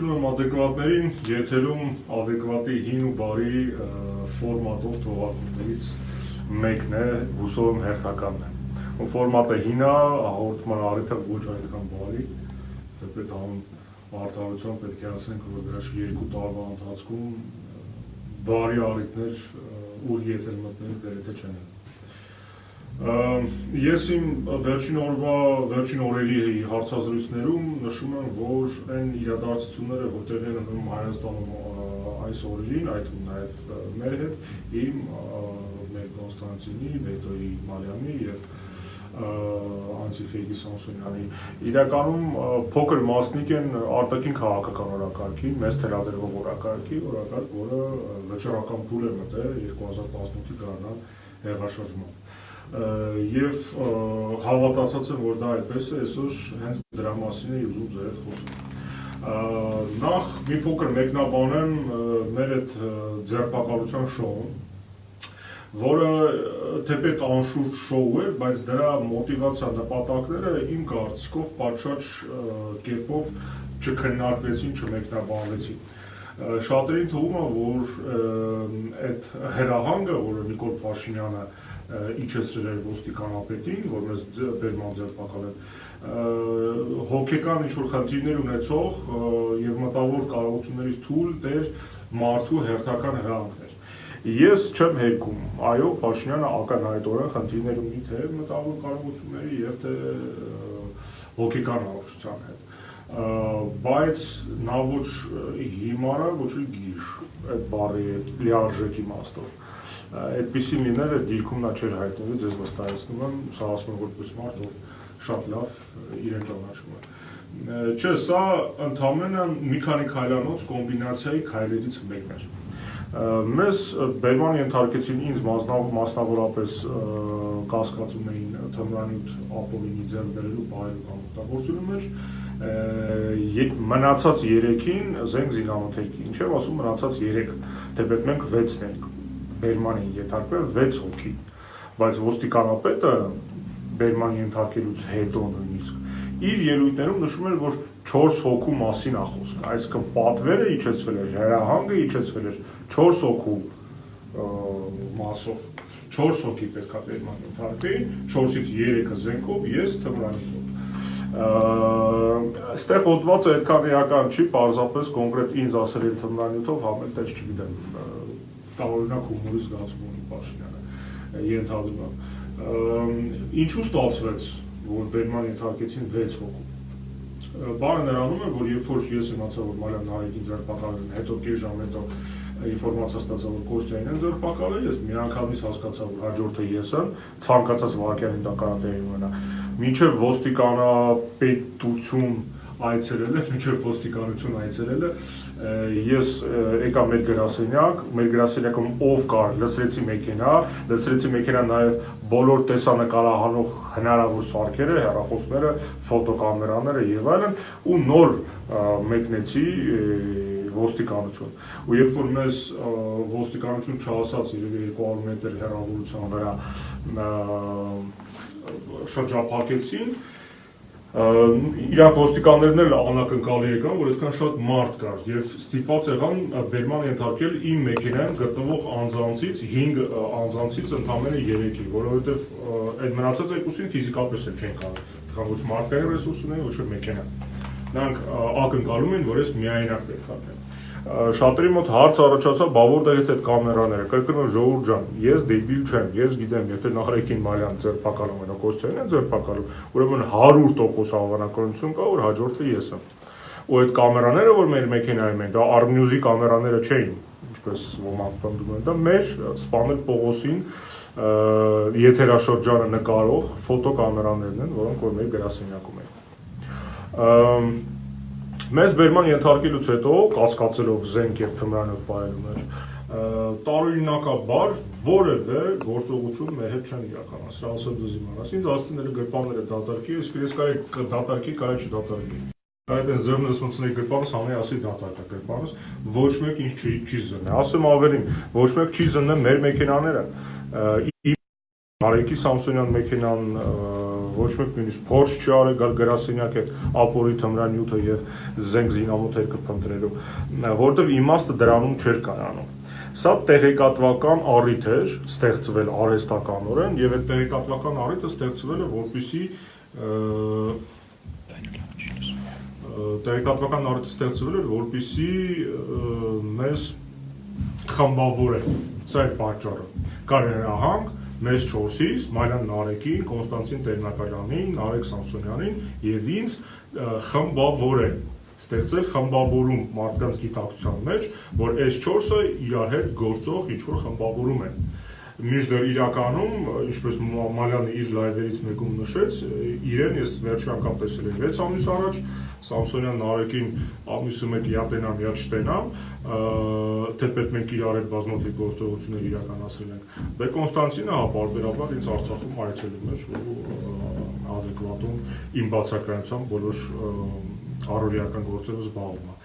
Ողջունում եմ adekvatներին, եթերում adekvati հին ու բարի ֆորմատով թողարկումներից մեկն է, հուսով եմ հերթականն է։ Ֆորմատը հին է, հաղորդման առիթը ոչ այդքան բարի, թեպետ արդարության պետք է ասենք, որ վերջին 2 տարվա ընթացքում բարի առիթներ ու եթեր մտնելու դերեթե չեն եղել։ Ես իմ վերջին օրերի հարցազրույցներում նշում եմ, որ այն իրադարձությունները, որ տեղի են ունենում Հայաստանում այս օրերին, այդ ու նաև մեր հետ, իմ մեր Կոնստանտինի, Վետոյի Մարյամի եւ Անտիֆեյդի Սամսոնյանի իրականում փոքր մասնիկ են արտաքին քաղաքական օրակարգի, մեծ թելադրվող օրակարգի, որը վճռական փուլ է մտել 2018-ի գարնան հեղաշրջման։ Եվ հավատացած եմ, որ դա այդպես է, այսօր հենց դրա մասին է ուզում ձեր հետ խոսել։ Նախ մի փոքր մեկնաբանեմ մեր այդ ձերբակալության շոուն, որը թեպետ անշուշտ շոու է, բայց դրա մոտիվացիա նպատակները իմ կարծիքով պատշաճ կերպով չքննարկվեցին, չմեկնաբանվեցին։ Շատերին թվում է, որ այդ հրահանգը, որը Նիկոլ Փաշինյանը իջեցրել էր ոստիկանապետին, որ մեզ բերման ձերբակալել, հոգեկան ինչ-որ խնդիրներ ունեցող եւ մտավոր կարողություններից թույլ տեր մարդու հերթական հրահանգներ։ Ես չեմ հերքում, այո, Փաշինյանը ակնհայտորեն խնդիրներ ունի թե մտավոր կարողությունների եւ թե հոգեկան առողջության հետ, բայց նա ոչ հիմար է, ոչ էլ գիժ, այդ բառի լիարժեք իմաստով։ Այդպիսին լինել է դիրքում նա չէր հայտնվել, ձեզ վստահեցնում եմ, սա ասում եմ որպես մարդ, ով շատ լավ իրեն ճանաչում է։ Չէ, սա ընդամենը մի քանի քայլանոց կոմբինացիայի քայլերից մեկն էր։ Մեզ բերման ենթարկեցին ինձ մասնավորապես կասկածում էին թմրանյութ ապօրինի ձեռք բերելու բարելու համօգտագործելու մեջ, մնացած 3-ին զենք զինամթերքի, ինչև ասում մնացած 3, թեպետ մենք 6-ն ենք բերման են ենթարկվել 6 հոգի, բայց ոստիկանապետը բերման ենթարկելուց հետո նույնիսկ իր ելույթներում նշում էր, որ 4 հոգու մասին է խոսքը, այսինքն պատվերը իջեցվել էր, հրահանգը իջեցվել էր 4 հոգու մասով, 4 հոգի պետք է բերման ենթարկվեին, 4-ից 3-ը զենքով, ես թմրանյութով։ Այստեղ հոդվածը այդքան էական չի, պարզապես կոնկրետ ինձ ասել են թմրանյութով, համել տես չգիտեմ, տարօրինակ հումորի զգացում ունի Փաշինյանը, ենթադրում եմ։ Ինչու ստացվեց, որ բերման ենթարկեցին 6 հոգու։ Բանը նրանում է, որ երբ որ ես իմացա, որ Մարիամ Նահարիկին ձերբակալել են, հետո կես ժամ հետո ինֆորմացիա ստացա, որ Կոստյանին են ձերբակալել, ես միանգամից հասկացա, որ հաջորդը ես եմ, ցանկացած վարքյանին դա կարող է ունենա։ Մինչև ոստիկանապետություն այցելել է, մինչև ոստիկանություն այցելել է, ես եկա մեր գրասենյակում ով կար, լցրեցի մեքենա նաև բոլոր տեսանկարահանող հնարավոր սարքերը, հեռախոսները, ֆոտոկամերաները եւ այլն, ու նոր մեկնեցի ոստիկանություն։ Ու երբ որ մեզ ոստիկանություն չհասած 200 մետր հեռավորության վրա շրջափակեցին, իրանք ոստիկաններն էլ անակնկալի եկան, որ այդքան շատ մարդ կար եւ ստիպված եղան բերման ենթարկել իմ մեքենայում գտնվող անձանցից 5 անձանցից ընդամենը 3-ի, որովհետեւ այդ մնացած երկուսին ֆիզիկապես էլ չեն կարող, ոչ մարդկային ռեսուրս ունեն, ոչ էլ մեքենա։ Նրանք ակնկալում են, որ ես միայնակ պետք է լինեմ։ Շատերի մոտ հարց առաջացավ, բա որտեղից այդ կամերաները, կրկնում եմ ժողովուրդ ջան, ես դեբիլ չեմ, ես գիտեմ, եթե Նահարիկին Մարիամ ձերբակալում են, Կոստյանին են ձերբակալում, ուրեմն 100% հավանականություն կա, որ հաջորդը ես եմ։ Ու այդ կամերաները, որ մեր մեքենայում են, դա Armnews-ի կամերաները չէին, ինչպես ոմանք պնդում են, դա մեր Սպանել Պողոսին եթերաշրջանը նկարող ֆոտոկամերաներն են, որոնք որ մեր գրասենյակում են։ Մեզ բերման ենթարկելուց հետո, կասկածելով զենք եւ թմրանյութ պահելու մեջ, տարօրինակաբար որևէ գործողություն մեր հետ չեն իրականացրել, սրա ասել դու իմանաս, ինձ ասցին գրպանները դատարկի, իսկ ես կարի դատարկի, կարի չդատարկի։ Այդ այս ձեռն լսմունցների գրպանս համի ասի դատարկա գրպանս, ոչ մեկ ինձ չի զննե, ասեմ ավելին, ոչ մեկ չի զննե մեր մեքենաները, Նահարիկի Սամսոնյան մեքենան ոչ մեկ նույնիսկ փորձ չի արել գալ գրասենյակ այդ ապորի թմրանյութը եւ զենք զինամոթերքը փնտրելու, որովհետեւ իմաստը դրանում չէր կայանում։ Սա տեղեկատվական առիթ էր ստեղծվել արհեստականորեն եւ այդ տեղեկատվական առիթը ստեղծվել է որպեսզի տեղեկատվական առիթը ստեղծվել էր որպեսզի մեզ խմբավորեն։ Սա է պատճառը։ Կար հրահանգ մեզ 4-ից Մարիան Նարեկին, Կոնստանտին Տերնակալյանին, Նարեկ Սամսոնյանին եւ ինձ խմբավորեն, ստեղծել խմբավորում մարդկանց գիտակցության մեջ, որ այս 4-ը իրար հետ գործող ինչ-որ խմբավորում են։ Մինչդեռ իրականում, ինչպես Մալյանը իր լայվերից մեկում նշեց, իրեն ես վերջին անգամ տեսել եմ 6 ամիս առաջ, Սամսոնյան Նարեկին ամիսը մեկ յա տենամ, յա չտենամ, թեպետ մենք իրար հետ բազմաթիվ գործողություններ իրականացրել ենք։ Դե Կոնստանտինը պարբերաբար ինձ Արցախում այցելում էր, adekvatum իմ բացակայությամբ բոլոր առօրեական գործերով զբաղվում է։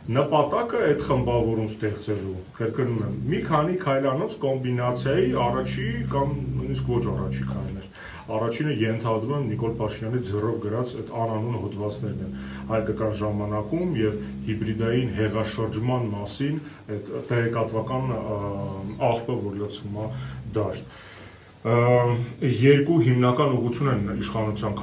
Նպատակը այդ խմբավորում ստեղծելու, կրկնում եմ, մի քանի քայլանոց կոմբինացիայի առաջի կամ նույնիսկ ոչ առաջի քայլն էր։ Առաջինը ենթադրում եմ Նիկոլ Փաշինյանի ձեռով գրած այդ անանուն հոդվածներն են հայկական ժամանակում եւ հիբրիդային հեղաշրջման մասին այդ տեղեկատվական աղբը, որ լցվում է դաշտ։ Երկու հիմնական ուղղություն են իշխանության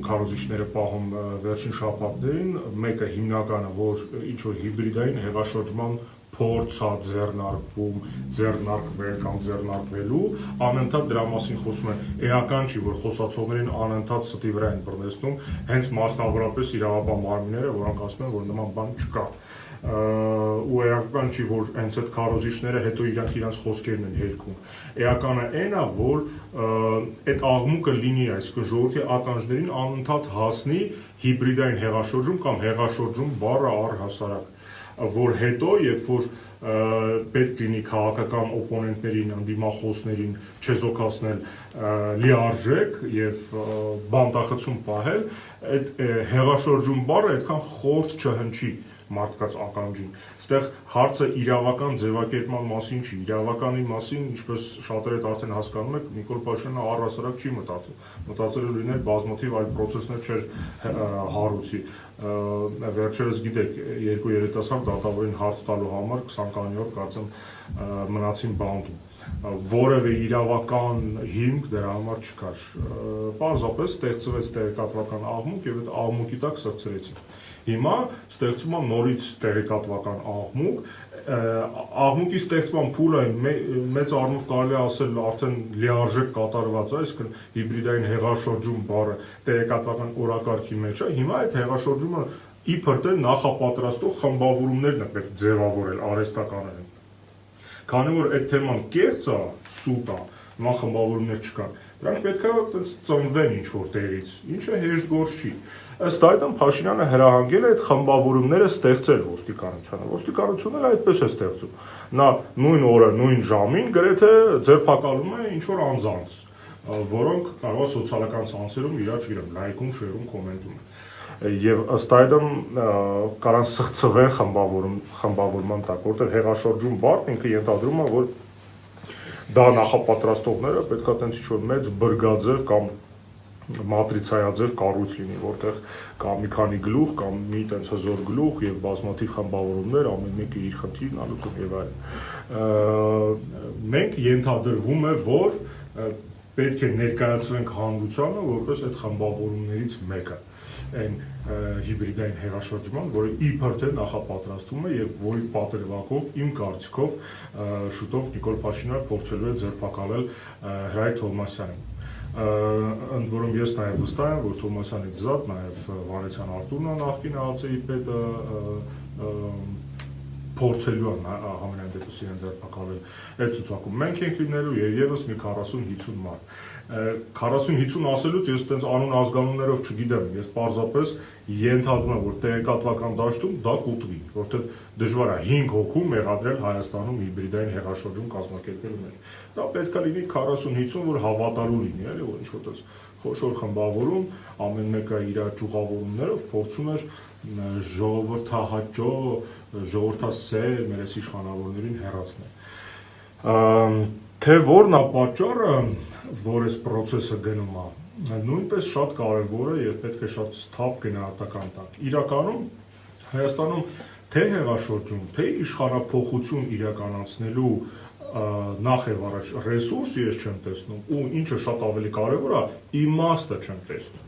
քարոզիչները պահում վերջին շաբաթներին, մեկը հիմնականը, որ ինչ որ հիբրիդային հեղաշրջման փորձ է ձեռնարկվում, ձեռնարկվել կամ ձեռնարկվելու, անընդհատ դրա մասին խոսում են, էական չի, որ խոսացողներին անընդհատ ստի վրա են բռնեցնում, հենց մասնավորապես իրավաբան մարմինները, որոնք ասում են, որ նման բան չկա։ Ու էական չի, որ հենց այդ քարոզիչները հետո իրանք խոսքերն են հերքում։ Էականը այն է, որ այդ աղմուկը լինի, այսինքն ժողովրդի ականջներին անընդհատ հասնի հիբրիդային հեղաշրջում կամ հեղաշրջում բառը առհասարակ, որ հետո, երբ որ պետք լինի քաղաքական օպոնենտներին, ընդդիմախոսներին չեզոքացնել լիարժեք եւ բանտախցում պահել, այդ հեղաշրջում բառը այդքան խորտ չհնչի մարդկանց ականջին։ Այստեղ հարցը իրավական ձևակերպման մասին չի, իրավականի մասին, ինչպես շատերդ արդեն հասկանում եք, Նիկոլ Փաշինյանը առհասարակ չի մտածել։ Մտածել է լինել բազմաթիվ այլ պրոցեսներ չէր հարուցի։ Վերջերս գիտեք, երկու երիտասարդ դատավորին հարց տալու համար 20-անի օր կարծեմ մնացին բանտում։ Որևէ իրավական հիմք դրա համար չկար։ Պարզապես ստեղծվեց տեղեկատվական աղմուկ եւ այդ աղմուկի տակ սրծրեցին։ Հիմա ստեղծում է նորից տեղեկատվական աղմուկ, աղմուկի ստեղծման փուլը մեծ առումով կարելի ասել արդեն լիարժեք կատարված է, այսինքն հիբրիդային հեղաշրջում բառը տեղեկատվական օրակարգի մեջ է, հիմա այդ հեղաշրջումը իբր թե նախապատրաստող խմբավորումներն է պետք ձևավորել արհեստականորեն։ Քանի որ այդ թեման կեղծ է, սուտ է, նման խմբավորումներ չկան, դրանք պետք է ծնվեն ինչ-որ տեղից, ինչը հեշտ գործ չի։ Ըստ այդմ Փաշինյանը հրահանգել է այդ խմբավորումները ստեղծել ոստիկանությանը։ Ոստիկանությունն էլ այդպես է ստեղծում։ Նա նույն օրը, նույն ժամին գրեթե ձերբակալում է ինչ-որ անձանց, որոնք կարող է սոցիալական ցանցերում իրար լայքում, շերում, կոմենտում են։ Եվ ըստ այդմ կարան սղծվեն խմբավորման տակ, որտեղ հեղաշրջում բառն ինքը ենթադրում է, որ դա նախապատրաստողները պետք է տենց ինչ-որ մեծ բրգաձև կամ մատրիցայաձև կառույց լինի, որտեղ կամ մի քանի գլուխ, կամ մի տենց հզոր գլուխ եւ բազմաթիվ խմբավորումներ, ամեն մեկը իր խնդիրն ալուծում եւ այլն։ Մենք ենթադրվում է, որ պետք է ներկայացվենք հանրությանը որպես այդ խմբավորումներից մեկը, այն հիբրիդային հեղաշրջման, որը իբր թե նախապատրաստվում է եւ որի պատրվակով իմ կարծիքով շուտով Նիկոլ Փաշինյանը փորձելու է ձերբակալել Հրայր Թովմասյանին։ Ընդ որում ես նաև վստահ եմ, որ Թովմասյանից զատ նաև Վանեցյան Արտուրն է նախկին ԱԱՑ-ի պետը փորձելու են համենայն դեպս իրեն ձերբակալել այդ ցուցակում։ Մենք ենք լինելու եւս մի 40-50 մարդ։ 40-50 ասելուց ես այդպես անուն ազգանուններով չգիտեմ, ես պարզապես ենթադրում եմ, որ տեղեկատվական դաշտում դա կուտվի, որովհետեւ դժվար է 5 հոգու մեղադրել Հայաստանում հիբրիդային հեղաշրջում կազմակերպելու մեջ։ Դա պետք է լինի 40-50, որ հավատարու լինի, էլի, որ ինչ-որ տես խոշոր խմբավորում, ամեն մեկը իր ճյուղավորումներով փորձում էր ժողովրդահաճո, ժողովրդասեր մեր այս իշխանավորներին հեռացնել։ Թե որն է պատճառը, որ այս process-ը գնում է, նույնպես շատ կարևոր է եւ պետք է շատ սթափ գնահատական տանք։ Իրականում Հայաստանում թե հեղաշրջում, թե իշխանափոխություն իրականացնելու նախ եւ առաջ ռեսուրս ես չեմ տեսնում, ու ինչը շատ ավելի կարևոր է, իմաստը չեմ տեսնում։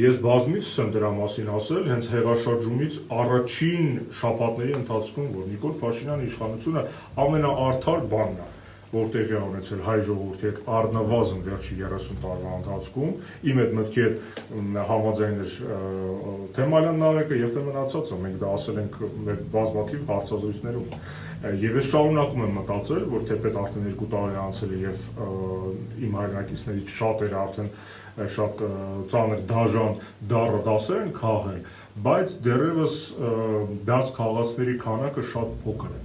Ես բազմիցս եմ դրա մասին ասել, հենց հեղաշրջումից առաջին շաբաթների ընթացքում, որ Նիկոլ Փաշինյանի իշխանությունը ամենաարդար բանն է, որ տեղի ունեցել հայ ժողովրդի հետ առնվազն վերջի 30 տարվա ընթացքում, իմ այդ մտքի հետ համաձայն էր թե Մալյան Նարեկը եւ թե մնացածը, մենք դա ասել ենք մեր բազմաթիվ հարցազրույցներում, եւ ես շարունակում եմ մտածել, որ թեպետ արդեն 2 տարի անցել է եւ իմ հայրենակիցներից շատերը արդեն շատ ծանր դաժան դառը դասեր են քաղել, բայց դեռևս դաս քաղածների քանակը շատ փոքր է,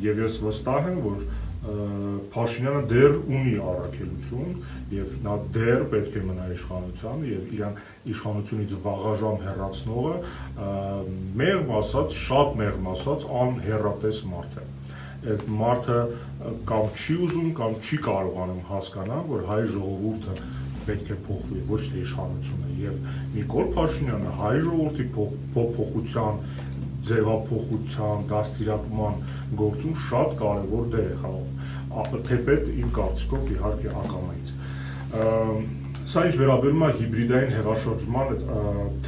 եւ ես վստահ եմ, որ Փաշինյանը դեռ ունի առաքելություն եւ նա դեռ պետք է մնա իշխանության եւ իրան իշխանությունից վաղաժամ հեռացնողը մեղմ ասած, շատ մեղմ ասած անհեռատես մարդ է։ Այդ մարդը կամ չի ուզում կամ չի կարողանում հասկանալ, որ հայ ժողովուրդը պետք է փոխվի, ոչ թե իշխանությունը, եւ Նիկոլ Փաշինյանը հայ ժողովրդի փոփոխության ձևափոխության, դաստիարակման գործում շատ կարևոր դեր է խաղում, թեպետ իմ կարծիքով իհարկե ակամայից։ Սա ինչ վերաբերում է հիբրիդային հեղաշրջման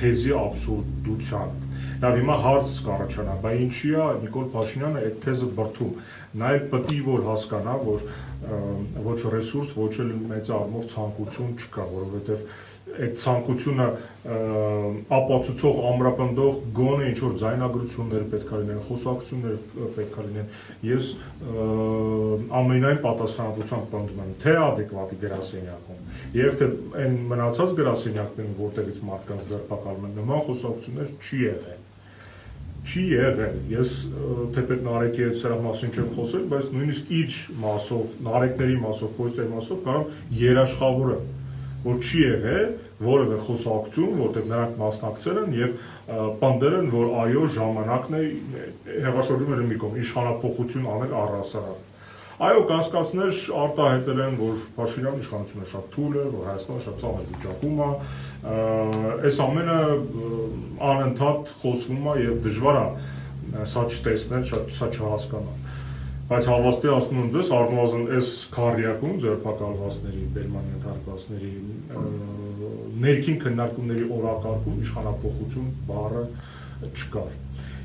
թեզի աբսուրդությանը։ Դա հիմա հարց կառաջանա, բայց ինչի է Նիկոլ Փաշինյանը այդ թեզը բրդում։ Նա էլ պետք է որ հասկանա, որ ոչ ռեսուրս, ոչ էլ մեծ առումով ցանկություն չկա, որովհետև այդ ցանկությունը ապացուցող ամրապնդող գոնե ինչ որ ձայնագրություններ պետք է լինեն, խոսակցություններ պետք է լինեն։ Ես ամենայն պատասխանատվությամբ պնդում եմ, թե adekvati գրասենյակում, եւ թե այն մնացած գրասենյակներում, որտեղից մարդկանց ձերբակալում են, նման խոսակցություններ չի եղել։ Ես թեպետ Նարեկի հետ սրա մասին չեմ խոսել, բայց նույնիսկ իր մասով, Նարեկների մասով, Կոստերի մասով կարող երաշխավորը, որ չի եղել որևէ խոսակցություն, որտեղ նրանք մասնակցել են եւ պնդել են, որ այո, ժամանակն է հեղաշրջումները մի կողմ իշխանափոխություն անել առհասարակ։ Այո, կասկածներ արտահայտել են, որ Փաշինյանի իշխանությունը շատ թույլ է, որ Հայաստանը շատ ծանր վիճակում է, այս ամենը անընդհատ խոսվում է եւ դժվար է սա չտեսնել, սա չհասկանալ։ Բայց հավաստի ասում եմ ձեզ, առնվազն այս քառյակում ձերբակալվածների, բերման ենթարկվածների ներքին քննարկումների օրակարգում իշխանափոխություն բառը չկար։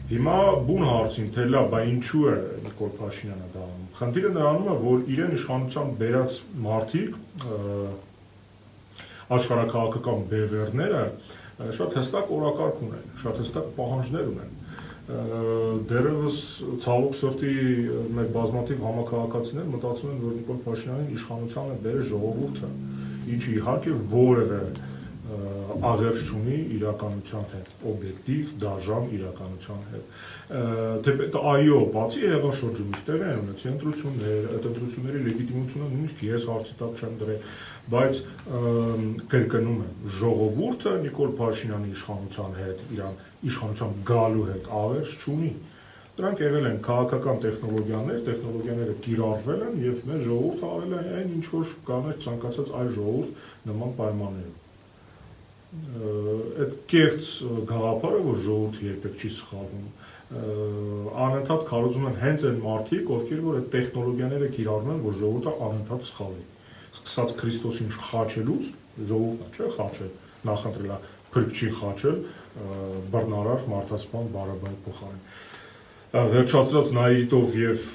Հիմա բուն հարցին, թե լավ, բայց ինչու է Նիկոլ Փաշինյանը դա անում։ Խնդիրը նրանում է, որ իրեն իշխանության բերած մարդիկ, աշխարհաքաղաքական բևեռները շատ հստակ օրակարգ ունեն, շատ հստակ պահանջներ ունեն։ Դեռևս ցավոք սրտի մեր բազմաթիվ համակարգացիներ մտածում են, որ Նիկոլ Փաշինյանին իշխանությանը բերել ժողովուրդը, ինչը իհարկե որևէ աղերս չունի իրականության հետ, օբյեկտիվ, դաժան իրականության հետ։ Թեպետ այո, բացի հեղաշրջումից տեղի են ունեցել ընտրություններ, այդ ընտրությունների լեգիտիմությունը նույնիսկ ես հարցի տակ չեմ դրել, բայց կրկնում եմ, ժողովուրդը Նիկոլ Փաշինյանի իշխանության հետ, իրան իշխանության գալու հետ աղերս չունի։ Դրանք եղել են քաղաքական տեխնոլոգիաները կիրառվել են եւ մեր ժողովուրդը արել է այն ինչ որ կաներ ցանկացած այլ ժողովուրդ նման պայմաններում։ Այդ կեղծ գաղափարը, որ ժողովուրդը երբեք չի սխալվում, անընդհատ քարոզում են հենց այն մարդիկ, ովքեր որ այդ տեխնոլոգիաները կիրառում են, որ ժողովուրդը անընդհատ սխալի։ Սկսած Քրիստոսին խաչելուց, ժողովուրդը չէ խաչել, նախընտրել է փրկչի խաչել, բռնարար մարդասպան Բարաբայի փոխարեն։ Վերջացած Նաիրիտով եւ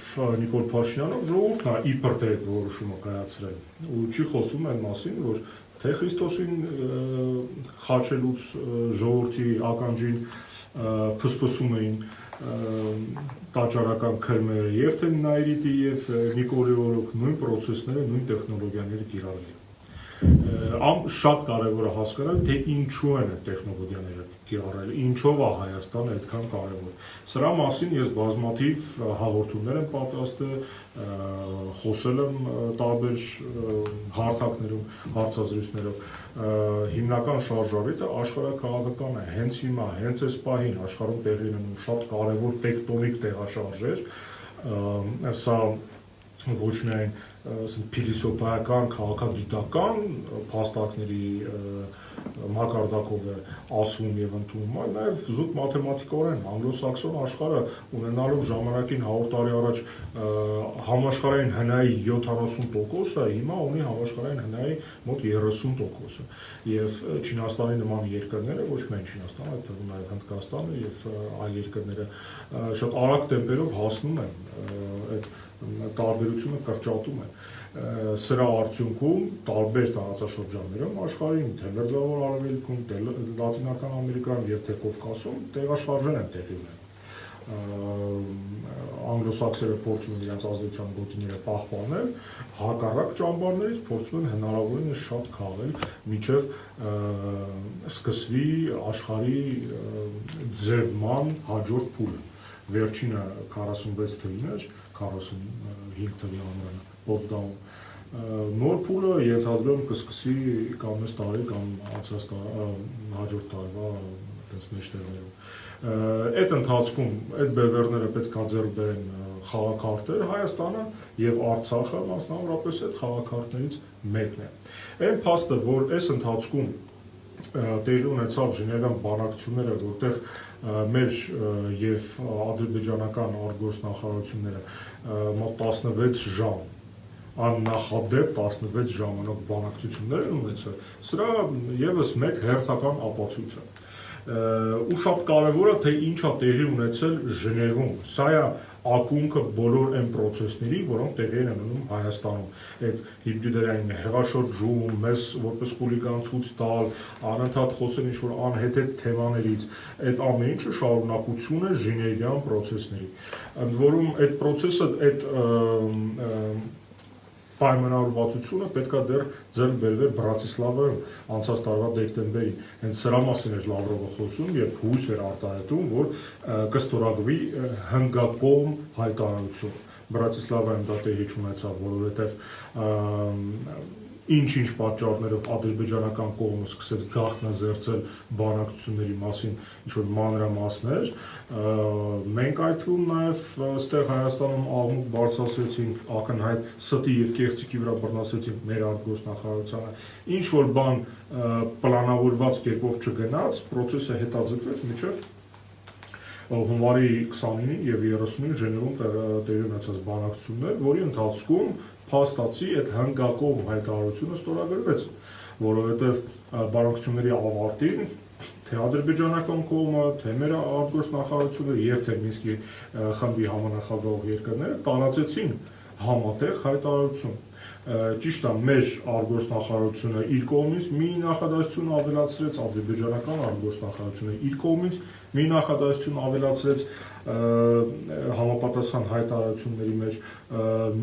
Նիկոլ Փաշինյանով ժողովուրդն է իբր թե այդ որոշումը կայացրել, ու չի խոսում այն մասին, որ թե Քրիստոսին խաչելուց ժողովրդի ականջին փսփսում էին տաճարական քրմերը, եւ թե Նաիրիտի եւ Նիկոլի օրոք նույն պրոցեսները, նույն տեխնոլոգիաները կիրառել։ Շատ կարևոր է հասկանալ, թե ինչու են այդ տեխնոլոգիաները կիրառել, ինչով է Հայաստանը այդքան կարևոր։ Սրա մասին ես բազմաթիվ հաղորդումներ եմ պատրաստել, խոսել եմ տարբեր հարթակներում, հարցազրույցներով։ Հիմնական շարժառիթը աշխարհաքաղաքական է, հենց հիմա, հենց այս պահին աշխարհում տեղի ունեն շատ կարևոր տեկտոնիկ տեղաշարժեր, սա ոչ միայն փիլիսոփայական, քաղաքագիտական փաստարկների մակարդակով է ասում եւ ընդունում, այլ նաեւ զուտ մաթեմատիկորեն անգլոսաքսոն աշխարհը ունենալով ժամանակին 100 տարի առաջ համաշխարհային հնայի 70%-ը, հիմա ունի համաշխարհային հնայի մոտ 30%-ը եւ Չինաստանի նման երկրները, ոչ միայն Չինաստանը, այլ նաեւ Հնդկաստանը եւ այլ երկրները շատ արագ տեմպերով հասնում են այդ տարբերությունը կրճատում է սրա արդյունքում տարբեր տարածաշրջաններում աշխարհին թե Մերձավոր Արևելքում, թե Լատինական Ամերիկայում եւ թե Կովկասում տեղաշարժեր են տեղի ունենում անգլոսաքսերը փորձում են իրենց ազդեցության գոտիները պահպանել, հակառակ ճամբարներից փորձում են հնարավորինս շատ քաղել մինչև սկսվի աշխարհի ձևման հաջորդ փուլը վերջինը 46 թվին էր 45 թվի ամռանը Պոտսդամում նոր փուլը ենթադրում կսկսի կամ այս տարի կամ անցած հաջորդ տարվա այդպես մեջտեղերում այդ ընթացքում այդ բևեռները պետք է ձեռք բերեն խաղաքարտեր Հայաստանը եւ Արցախը մասնավորապես այդ խաղաքարտներից մեկն է այն փաստը որ այս ընթացքում տեղի ունեցավ ժնևյան բանակցությունները որտեղ մեր եւ ադրբեջանական արտգործնախարարությունները մոտ 16 ժամ աննախադեպ 16 ժամանակ բանակցություններ են ունեցել սրա եւս մեկ հերթական ապացույց է ու շատ կարեւոր է թե ինչա տեղի ունեցել Ժնևում սա է ակունքը բոլոր այն process-ների, որոնք տեղի են ունենում Հայաստանում այդ հիբրիդային հեղաշրջում, մեզ որպես խուլիգան ցույց տալ, անընդհատ խոսել ինչ-որ անհեթեթ թեմաներից, այդ ամեն ինչը շարունակություն է ժնևյան process-ների։ Ընդ որում այդ process-ը այդ պայմանավորվածությունը պետք է դեռ ձեռք բերվեր Բրատիսլավայում անցած տարվա դեկտեմբերին։ Հենց սրա մասին էր Լավրովը խոսում, երբ հույս էր արտահայտում, որ կստորագրվի հնգակողմ հայտարարություն։ Բրատիսլավայում դա տեղի չունեցավ, որովհետև ինչ-ինչ պատճառներով ադրբեջանական կողմը սկսեց գաղտնազերծել բանակցությունների մասին ինչ-որ մանրամասներ, մենք այդ թվում նաև այստեղ Հայաստանում աղմուկ բարձրացրեցինք, ակնհայտ ստի եւ կեղծիքի վրա բռնացրեցինք մեր արտգործնախարարությանը, ինչ-որ բան պլանավորված կերպով չգնաց, process-ը հետաձգվեց մինչև հունվարի 29-ին եւ 30-ին Ժնևում տեղի ունեցած բանակցություններ, որի ընթացքում փաստացի այդ հնգակողմ հայտարարությունը ստորագրվեց, որովհետև բանակցությունների ավարտին թե ադրբեջանական կողմը, թե մեր արտգործնախարարությունը եւ թե Մինսկի խմբի համանախագահող երկրները տարածեցին համատեղ հայտարարություն։ Ճիշտ է, մեր արտգործնախարարությունը իր կողմից մի նախադասություն ավելացրեց, ադրբեջանական արտգործնախարարությունը իր կողմից մի նախադասություն ավելացրեց համապատասխան հայտարարությունների մեջ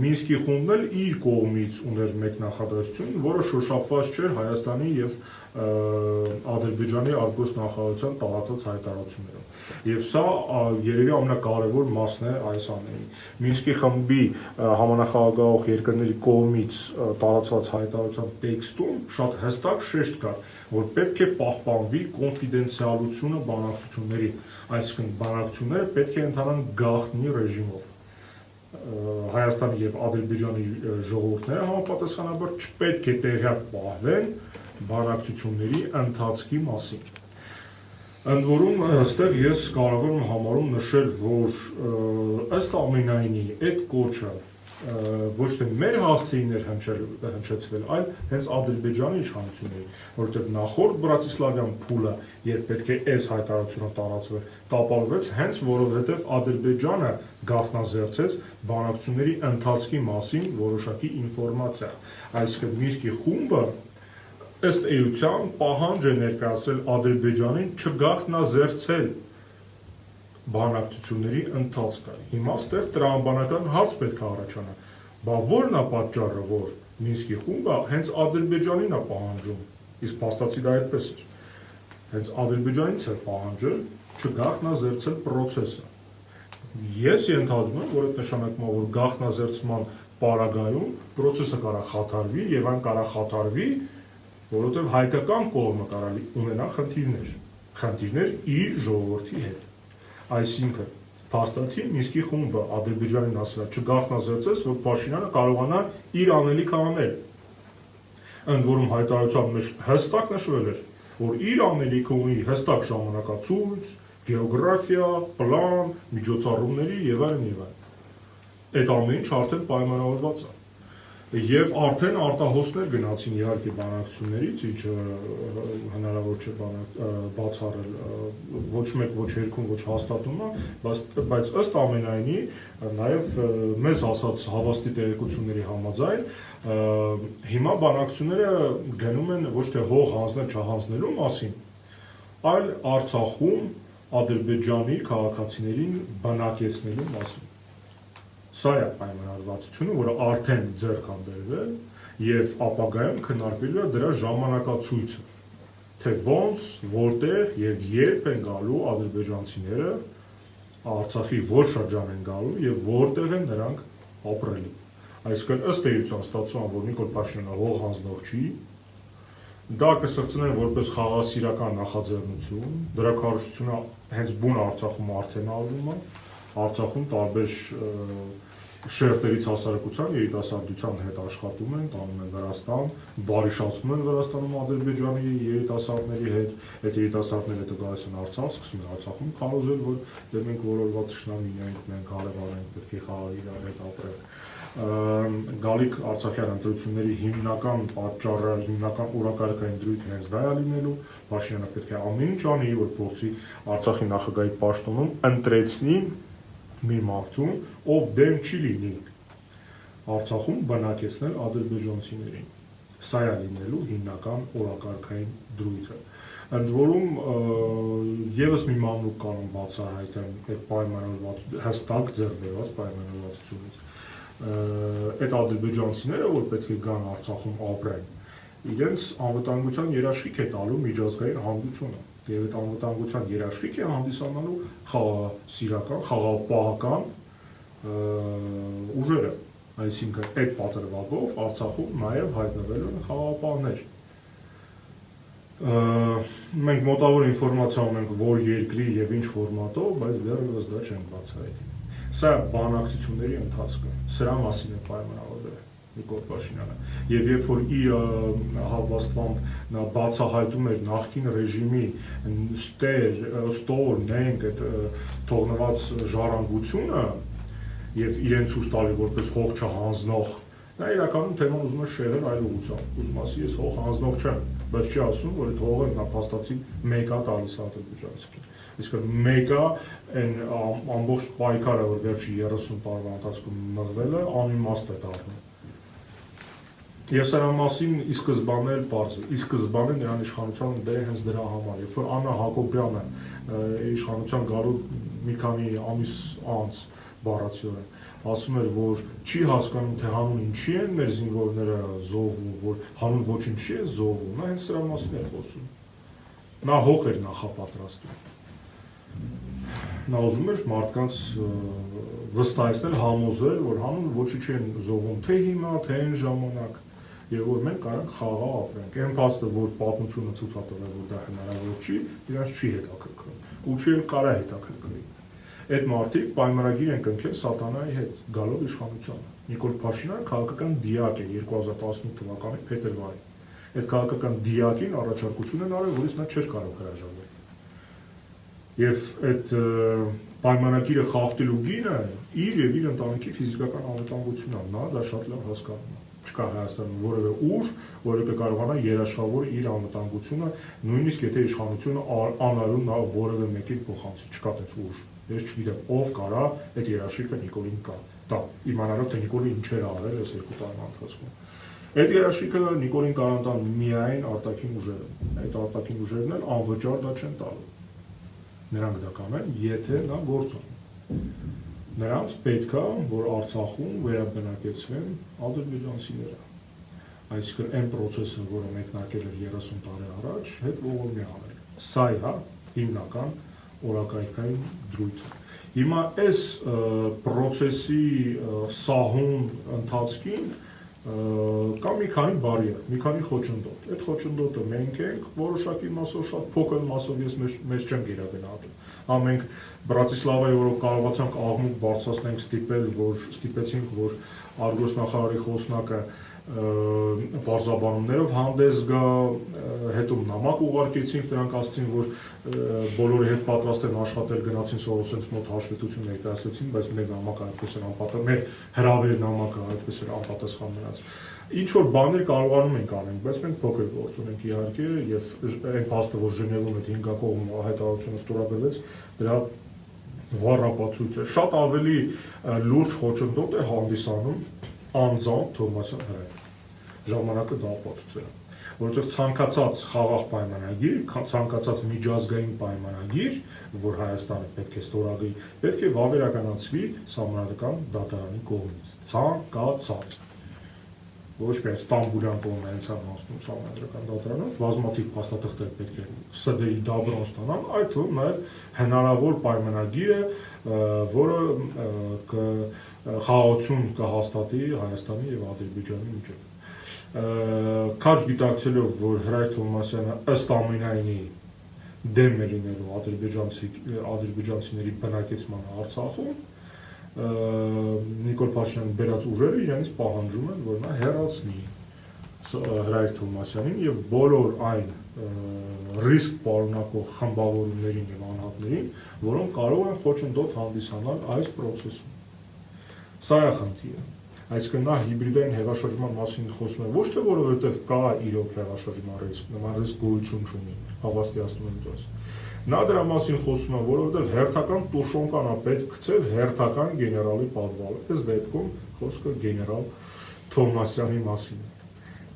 Մինսկի խումբն էլ իր կողմից ուներ մեկ նախադասություն, որը շոշափված չէր Հայաստանի եւ Ադրբեջանի արտգործնախարարության տարածած հայտարարություններով։ Եվ սա երևի ամենակարևոր մասն է այս ամենի։ Մինսկի խմբի համանախագահող երկրների կողմից տարածված հայտարարության տեքստում շատ հստակ շեշտ կար, որ պետք է պահպանվի կոնֆիդենցիալությունը բանակցությունների, այսինքն բանակցությունները պետք է ընթանան գաղտնի ռեժիմով։ Հայաստանի եւ Ադրբեջանի ժողովուրդները համապատասխանաբար չպետք է տեղյակ պահվեն բանակցությունների ընթացքի մասին։ Ընդ որում այստեղ ես կարող եմ համարում նշել, որ ըստ ամենայնի այդ կոչը ոչ թե մեր հասցեին էր հնչեցվել, այլ հենց Ադրբեջանի իշխանությունների, որովհետև նախորդ Բրատիսլավյան փուլը, երբ պետք է այս հայտարարությունը տարածվեր, տապալվեց հենց որովհետև Ադրբեջանը գաղտնազերծեց բանակցությունների ընթացքի մասին որոշակի ինֆորմացիա, այսինքն Մինսկի խումբը ըստ էության պահանջ է ներկայացրել Ադրբեջանին չգաղտնազերծել բանակցությունների ընթացքը։ Հիմա ստեղ տրամաբանական հարց պետք է առաջանա։ Բա ո՞րն է պատճառը, որ Մինսկի խումբը հենց Ադրբեջանին է պահանջում, իսկ փաստացի դա այդպես էր։ Հենց Ադրբեջանից է պահանջել չգաղտնազերծել process-ը։ Ես ենթադրում եմ, որ այդ նշանակում է, որ գաղտնազերծման պարագայում process-ը կարա խաթարվի եւ այն կարա խաթարվի, որովհետեւ հայկական կողմը կարա ունենա խնդիրներ իր ժողովրդի հետ։ Այսինքն Փաստացի Մինսկի խումբը Ադրբեջանին ասել է չգաղտնազրծես, որ Փաշինյանը կարողանա իր անելիքը անել։ Ընդ որում հայտարարության մեջ հստակ նշվել էր, որ իր անելիքը ունի հստակ ժամանակացույց, գեոգրաֆիա, պլան, միջոցառումների եւ այլն եւ այլն։ Այդ ամեն ինչ արդեն պայմանավորված է։ Եվ արդեն արտահոսներ գնացին իհարկե բանակցություններից, ինչը հնարավոր չէ բացառել ոչ մեկ, ոչ երկում, ոչ հաստատում է, բայց ըստ ամենայնի նաև մեզ ասած հավաստի տեղեկությունների համաձայն հիմա բանակցությունները գնում են ոչ թե հող հանձնել չհանձնելու մասին, այլ Արցախում Ադրբեջանի քաղաքացիներին բնակեցնելու մասին։ Սա է պայմանավորվածությունը, որը արդեն ձեռք է բերվել եւ ապագայում քննարկվելու է դրա ժամանակացույցը, թե ոնց, որտեղ եւ երբ են գալու ադրբեջանցիները Արցախի որ շրջան են գալու եւ որտեղ են նրանք ապրելու։ Այսինքն ըստ էության ստացվում է, որ Նիկոլ Փաշինյանը հող հանձնող չի, դա կսրծնեն որպես խաղաղասիրական նախաձեռնություն, դրա քարոզությունը հենց բուն Արցախում արդեն արվում է, Արցախում տարբեր շերտերից հասարակության երիտասարդության հետ աշխատում են, տանում են Վրաստան, բարիշացնում են Վրաստանում Ադրբեջանի երիտասարդների հետ, այդ երիտասարդները հետո գալիս են Արցախ, սկսում են Արցախում քարոզել, որ դե մենք որորված թշնամի ենք, մենք հարևան ենք, պետք է խաղաղ իրար հետ ապրենք։ Գալիք Արցախյան ընտրությունների հիմնական պատճառը, հիմնական օրակարգային դրույթը հենց դա է լինելու, Փաշինյանը պետք է ամեն ինչ անի, որ փորձի Արցախի նախագահի պաշտոնում ընտրեցնի մի մարդու, ով դեմ չի լինի Արցախում բնակեցնել ադրբեջանցիներին։ Սա է լինելու հիմնական օրակարգային դրույթը։ Ընդ որում եւս մի մանրուք կարող բացահայտել այդ պայմանավորված հստակ ձեռքբերված պայմանավորվածությունից։ Այդ ադրբեջանցիները, որ պետք է գան Արցախում ապրեն, իրենց անվտանգության երաշխիք է տալու միջազգային հանրությունը։ Եվ այդ անվտանգության երաշխիք է հանդիսանալու խաղաղասիրական, խաղաղապահական ուժերը, այսինքն այդ պատրվակով Արցախում նաև հայտնվելու են խաղաղապահներ։ Մենք մոտավոր ինֆորմացիա ունենք որ երկրի եւ ինչ ֆորմատով, բայց դեռևս դա չենք բացահայտի։ Սա բանակցությունների ընթացքը, սրա մասին է պայմանավորվել Նիկոլ Փաշինյանը։ Եվ երբ որ իր հավաստմամբ նա բացահայտում էր նախկին ռեժիմի ստոր նենք այդ թողնված ժառանգությունը եւ իրեն ցույց տալի որպես հող չհանձնող, նա իրականում թեման ուզում է շեղել այլ ուղղությամբ։ Ուզում ասի ես հող հանձնող չեմ, բայց չի ասում, որ այդ հողը նա փաստացի մեկա տալիս ադրբեջանցիքին։ Իսկ մեկա այն ամբողջ պայքարը, որ վերջի 30 տարվա ընթացքում մղվել է, անիմաստ է դառնում։ Ես սրա մասին ի սկզբանե էլ պարզ է, ի սկզբանե նրան իշխանության դերը հենց դրա համար, երբ որ Աննա Հակոբյանը իշխանության գալու մի քանի ամիս անց բառացիորեն ասում էր, որ չի հասկանում, թե հանուն ինչի են մեր զինվորները զոհվում, որ հանուն ոչինչի է զոհվում, նա հենց սրա մասին է խոսում։ Նա հող էր նախապատրաստում։ Նա ուզում էր մարդկանց վստահեցնել, համոզել, որ հանուն ոչինչ են զոհվում, թե հիմա, թե այն ժամանակ, եւ որ մենք կարանք խաղաղ ապրենք։ Այն փաստը, որ պատմությունը ցույց է տվել, որ դա հնարավոր չի, իրանց չի հետաքրքրում, ու չի էլ կարա հետաքրքրի։ Այդ մարդիկ պայմանագիր են կնքել սատանայի հետ, գալով իշխանությանը։ Նիկոլ Փաշինյանը քաղաքական դիակ է 2018 թվականի փետրվարին։ Այդ քաղաքական դիակին առաջարկություն են արել, որից նա չէր կարող հրաժարվել։ Եվ այդ պայմանագիրը խախտելու գինը իր եւ իր ընտանիքի ֆիզիկական անվտանգությունն է, նա դա շատ լավ հասկանում է։ Չկա Հայաստանում որևէ ուժ, որը կկարողանա երաշխավորել իր անվտանգությունը, նույնիսկ եթե իշխանությունը անարու նա որևէ մեկին փոխանցի, չկա այդպես ուժ։ Ես չգիտեմ ով կարա այդ երաշխիքը Նիկոլին տա, իմանալով թե Նիկոլը ինչեր ա արել այս 2 տարվա ընթացքում։ Այդ երաշխիքը Նիկոլին կարող տան միայն արտաքին ուժերը։ Այդ արտաքին ուժերն էլ անվճար դա չեն տալու։ Նրանք դա կանեն, եթե նա գործ ունի։ Նրանց պետք է, որ Արցախում վերաբնակեցվեն ադրբեջանցիները։ Այսինքն այն process-ը, որը մեկնարկել էր 30 տարի առաջ, հետ ողորմի անել։ Սա է հիմնական օրակարգային դրույթը։ Հիմա այս process-ի սահուն ընթացքին Կա մի քանի բարիեր, մի քանի խոչընդոտ։ Այդ խոչընդոտը մենք ենք, որոշակի մասով շատ փոքր մասով ես մեզ չեմ գերագնահատում։ Մենք Բրատիսլավայի օրոք կարողացանք աղմուկ բարձրացնենք ստիպեցինք, որ արգոսնախարարի խոսնակը բարձաբանումներով հանդես գա, հետո նամակ ուղարկեցինք, նրանք ասացին, որ բոլորի հետ պատրաստ են աշխատել, գնացին Սորոսենց մոտ հաշվետվություն ներկայացրեցին, բայց մեր նամակը այդպես էր անպատասխան, մեր հրավերի նամակը այդպես էր անպատասխան մնաց։ Ինչ որ բաներ կարողանում ենք անենք, բայց մենք փոքր գործ ունենք իհարկե, եւ այն փաստը, որ Ժնևում այդ 5 կողմ հայտարարությունը ստորագրվեց, դրա վառապացույց է։ Շատ ավելի լուրջ խոչընդոտ է հանդիսանում անձամբ Թովմասյան Հրայր ժամանակը դա ապացուցել է, որովհետև ցանկացած խաղաղ պայմանագիր, ցանկացած միջազգային պայմանագիր, որ Հայաստանը պետք է ստորագրի, պետք է վավերականացվի Սահմանադրական դատարանի կողմից, ցանկացած։ Ոչ միայն Ստամբուլյան կոնվենցիան հասնում Սահմանադրական դատարանով, բազմաթիվ փաստաթղթեր պետք է ՍԴ-ի դաբրոն ստանան, այդ թվում նաև հնարավոր պայմանագիր է, որը խաղաղություն կհաստատի Հայաստանի եւ Ադրբեջանի միջեւ։ Քաջ գիտակցելով, որ Հրայր Թովմասյանը ըստ ամենայնի դեմ է լինելու ադրբեջանցիների բնակեցման Արցախում, Նիկոլ Փաշինյանի բերած ուժերը իրենից պահանջում են, որ նա հեռացնի Հրայր Թովմասյանին եւ բոլոր այն ռիսկ պարունակող խմբավորումներին եւ անհատներին, որոնք կարող են խոչընդոտ հանդիսանալ այս process-ում։ Սա է խնդիրը։ Այսինքն նա հիբրիդային հեղաշրջման մասին խոսում է ոչ թե որովհետեւ կա իրոք հեղաշրջման ռիսկ, նման ռիսկ գոյություն չունի, հավաստիացնում եմ ձեզ։ Նա դրա մասին խոսում է, որովհետեւ հերթական տուշոնկան է պետք գցել հերթական գեներալի պատվալը։ Այս դեպքում խոսքը գեներալ Թովմասյանի մասին է։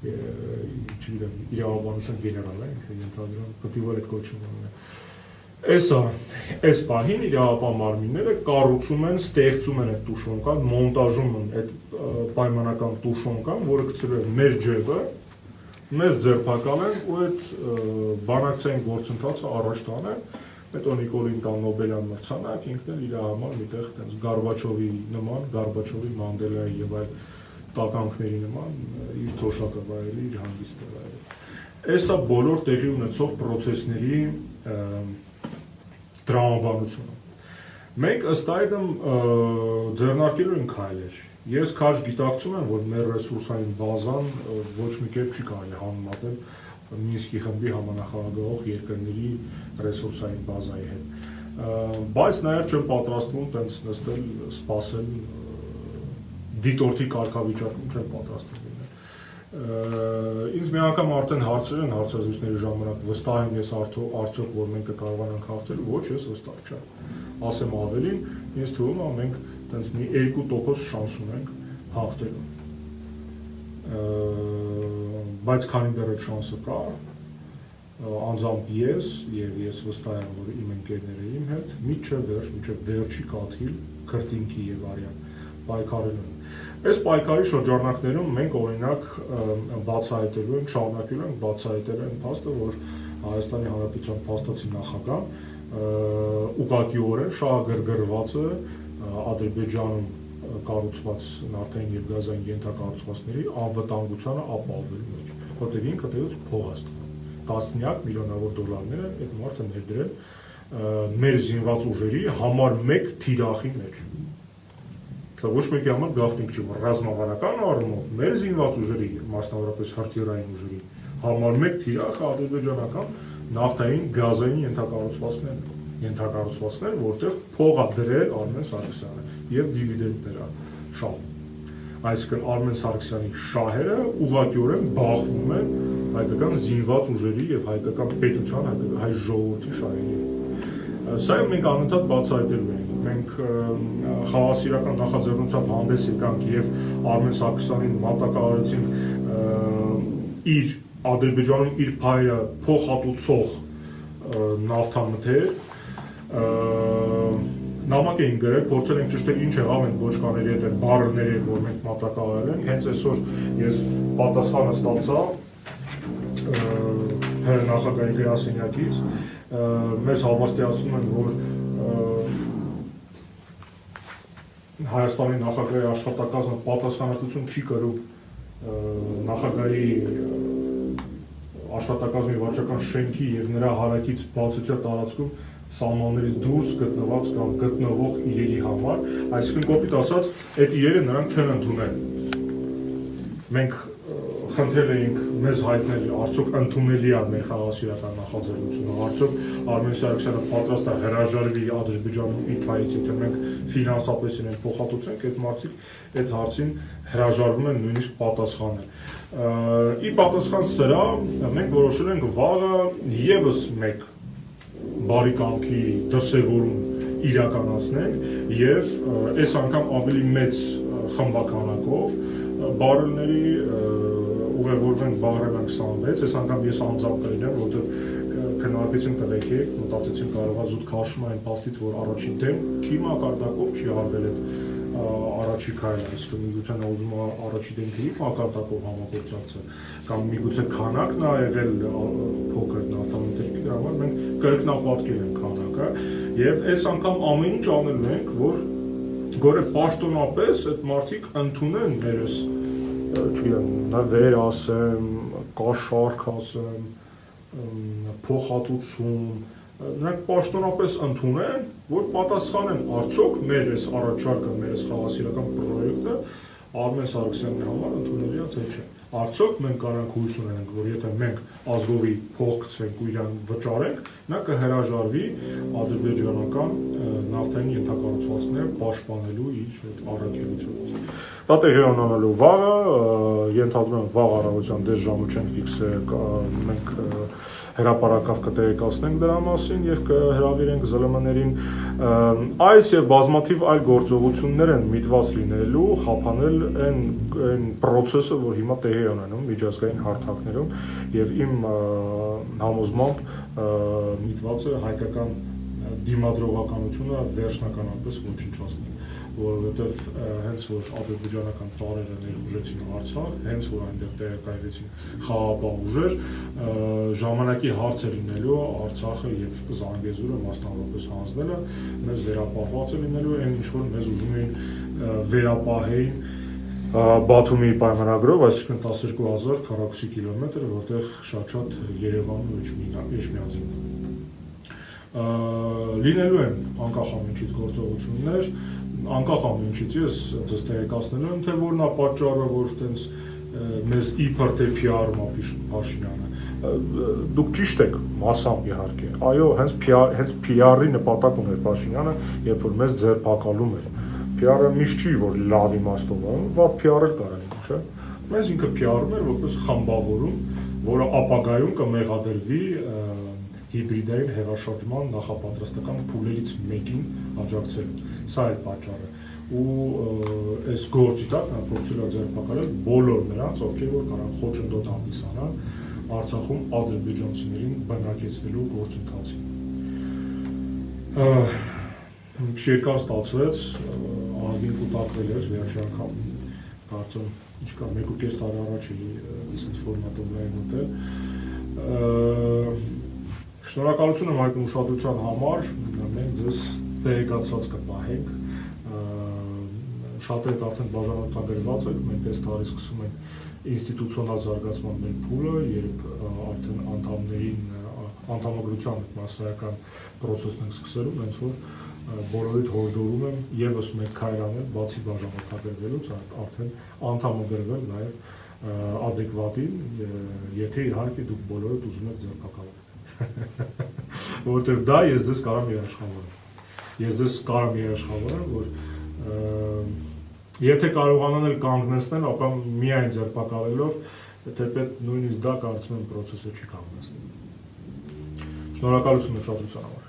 Չգիտեմ, իրավաբանության գեներալ է, ենթադրում, պատիվը այդ կոչվում է։ Այս պահին իրավապահ մարմինները կառուցում են, ստեղծում են այդ տուշոնկան, մոնտաժում են այդ պայմանական տուշոնկան, որը գցել է մեր ջեբը, մեզ ձերբակալեն ու այդ բանակցային գործընթացը առաջ տանեն, հետո Նիկոլին տան Նոբելյան մրցանակ, ինքն էլ իր համար միտեղ տենց Գորբաչովի նման, Գորբաչովի, Մանդելայի եւ այլ տականքների նման իր թոշակը վայելի, իր հանգիստը վայելի։ Այսա բոլոր տեղի ունեցող process-ների դրամաբանությունը։ Մենք ըստ այդմ ձեռնարկելու ենք քայլեր։ Ես քաջ գիտակցում եմ, որ մեր ռեսուրսային բազան ոչ մի կերպ չի կարելի համեմատել Մինսկի խմբի համանախագահող երկրների ռեսուրսային բազայի հետ։ Բայց նաև չեմ պատրաստվում տենց նստել, սպասել դիտորդի կարգավիճակում չեմ պատրաստվում լինել։ Ինձ մի անգամ արդեն հարցրել են հարցազրույցների ժամանակ վստահ եմ ես արդյոք որ մենք կկարողանանք հաղթել, ոչ ես վստահ չեմ։ Ասեմ ավելին, ինձ թվում է մենք տենց մի 2% շանս ունենք հաղթելու։ Բայց քանի դեռ այդ շանսը կա, անձամբ ես եւ ես վստահ եմ, որ իմ ընկերները իմ հետ մինչեւ վերջի կաթիլ քրտինքի եւ արյան պայքարելու են։ Այս պայքարի շրջանակներում մենք օրինակ բացահայտելու ենք, շարունակելու ենք բացահայտել այն փաստը, որ Հայաստանի Հանրապետության փաստացի նախագահ ուղղակիորեն շահագրգռված է Ադրբեջանում կառուցված նավթային եւ գազային ենթակառուցվածքների անվտանգությանը ապահովելու մեջ, որտեղ ինքը դեռ փող է ստանում։ Տասնյակ միլիոնավոր դոլարներ այդ մարդը ներդրել մեր զինված ուժերի համար 1 թիրախի մեջ։ Սա ոչ մեկի համար գաղտնիք չի, ռազմավարական առումով մեր զինված ուժերի, մասնավորապես հրթիռային ուժերի համար 1 թիրախը ադրբեջանական նավթային գազային ենթակառուցվածքներ, որտեղ փող է դրել Արմեն Սարգսյանը եւ դիվիդենդներ է շահում։ Այսինքն Արմեն Սարգսյանի շահերը ուղղակիորեն բախվում են հայկական զինված ուժերի եւ հայկական պետության, հայ ժողովրդի շահերի։ Սա մենք անընդհատ բացահայտելու ենք։ Մենք խաղաղասիրական նախաձեռնությամբ հանդես եկանք եւ Արմեն Սարգսյանին մատակարարեցինք իր Ադրբեջանում իր փայը փոխհատուցող նավթամթեր նամակ էին գրել, փորձել ենք ճշտել ինչ եղավ են ոչկաների հետ, բարերների հետ, որ մենք մատակարարել ենք։ Հենց այսօր ես պատասխանը ստացա նախագահի գրասենյակից, մեզ հավաստիացնում են, որ Հայաստանի նախագահի աշխատակազմը պատասխանատվություն չի կրում նախագահի աշխատակազմի վարչական շենքի եւ նրա հարակից բացության տարածքում սահմաններից դուրս գտնված կամ գտնվող իրերի համար, այսինքն կոպիտ ասած, այդ իրերը նրանք չեն ընդունել։ Մենք խնդրել էինք մեզ հայտնել, արդյոք ընդունելի է մեր խաղաղասիրական նախաձեռնությունը, արդյոք Արմեն Սարգսյանը պատրաստ է հրաժարվի Ադրբեջանում իր փայից, եթե մենք ֆինանսապես իրեն փոխհատուցենք, այդ մարդիկ այդ հարցին հրաժարվում են նույնիսկ պատասխանել։ Ի պատասխան սրա, մենք որոշել ենք վաղը եւս մեկ բարի կամքի դրսևորում իրականացնենք եւ այս անգամ ավելի մեծ խմբականակով բարելների ուղևորվենք Բաղրամյան 26, այս անգամ ես անձամբ կլինեմ, որովհետև քննարկեցինք տղեկեք, մտածեցինք կարողա զուտ քաշում այն փաստից, որ առաջին դեմքի մակարդակով չի արվել այդ առաջի քայլը, այսինքն միգուցե ուզում է առաջի դեմքի մակարդակով համագործակցել, կամ միգուցե քանակն է եղել փոքր նավթամթերքի, դրա համար մենք կրկնապատկել ենք քանակը, եւ այս անգամ ամեն ինչ անելու ենք, որ գորե պաշտոնապես այդ մարդիկ ընդունեն մերս չգիտեմ, վեր ասեմ, կաշառք ասեմ, փոխհատուցում, նրանք պաշտոնապես ընդունեն, որ պատասխանեն արդյոք մեր այս առաջարկը, մեր այս խաղաղասիրական պրոյեկտը Արմեն Սարգսյանի համար ընդունելի է թե չէ։ Արդյոք մենք կարող հույս ունենք, որ եթե մենք ազգովի փող գցենք ու իրան վճարենք, նա կհրաժարվի ադրբեջանական նավթային ենթակառուցվածքները պաշտպանելու իր առաքելությունը։ Դա տեղի ունենալու վաղը, ենթադրում եմ վաղ առավոտյան դες ժամը չենք ֆիքսել, մենք հրապարակավ կտեղեկացնենք դրա մասին եւ կհրավիրենք ԶԼՄ-ներին այս եւ բազմաթիվ այլ գործողություններ են միտված լինելու խափանել այն process-ը, որ հիմա տեղի է ունենում միջազգային հարթակներում եւ իմ համոզմամբ միտված է հայկական դիմադրողականությունը վերջնականապես ոչնչացնել, որովհետև հենց որ ադրբեջանական տարերը ներուժեցին Արցախ, հենց որ այնտեղ տեղակայվեցին խաղաղապահ ուժեր, ժամանակի հարց է լինելու Արցախը եւ Զանգեզուրը մասնավորապես հանձնելը, մեզ վերապահված է լինելու այն ինչ որ մեզ ուզում էին վերապահեին Բաթումի պայմանագրով, այսինքն 12000 քառակուսի կիլոմետր, որտեղ շատ Երևանն ու Էջմիածինն լինելու են անկախ ամենից գործողություններ, անկախ ամենից ես ձեզ տեղեկացնելու եմ, թե որն է պատճառը, որ այտենց մեզ իբր թե PR-ում Փաշինյանը։ Դուք ճիշտ եք, մասամբ իհարկե։ Այո, հենց PR-ի նպատակ ուներ Փաշինյանը, երբ որ մեզ ձերբակալում էր։ PR-ը միշտ չի, որ լավ իմաստով է, վատ PR-ը կարող է, չէ՞։ Մեզ ինքը PR-ում էր որպես խմբավորում, որը ապագայում կմեղադրվի հիբրիդային հեղաշրջման նախապատրաստական փուլերից մեկին աջակցելու։ Սա է պատճառը։ Ու այս գործի տակ նա փորձել է ձերբակալել բոլոր նրանց, ովքեր որ կարող խոչընդոտ հանդիսանան Արցախում ադրբեջանցիներին բնակեցնելու գործընթացին։ Երկար ստացվեց, ահագին կուտակվել էր վերջի անգամ, կարծում ինչքան 1.5 տարի առաջ էի այսպես ֆորմատով լայն մտել։ Շնորհակալություն եմ հայտնում ուշադրության համար, մենք ձեզ տեղեկացած կպահենք, շատերդ արդեն բաժանորդագրված եք, մենք այս տարի սկսում ենք ինստիտուցիոնալ զարգացման մեր փուլը, երբ արդեն անդամագրության մասսայական պրոցեսն ենք սկսելու, հենց որ բոլորիդ հորդորում եմ եւս մեկ քայլ անել, բացի բաժանորդագրվելուց, արդեն անդամագրվել նաեւ adekvatին, եթե իհարկե դուք բոլորդ ուզում եք ձերբակալել։ Որտեղ դա ես դες կարամ երաշխավորեմ։ Ես դες կարամ երաշխավորեմ, որ եթե կարողանան էլ կանգնեցնել, ապա միայն ձերբակալելով, թեպետ նույնիսկ դա կարծում եմ process-ը չի կանգնեցնել։ Շնորհակալություն ուշադրության համար։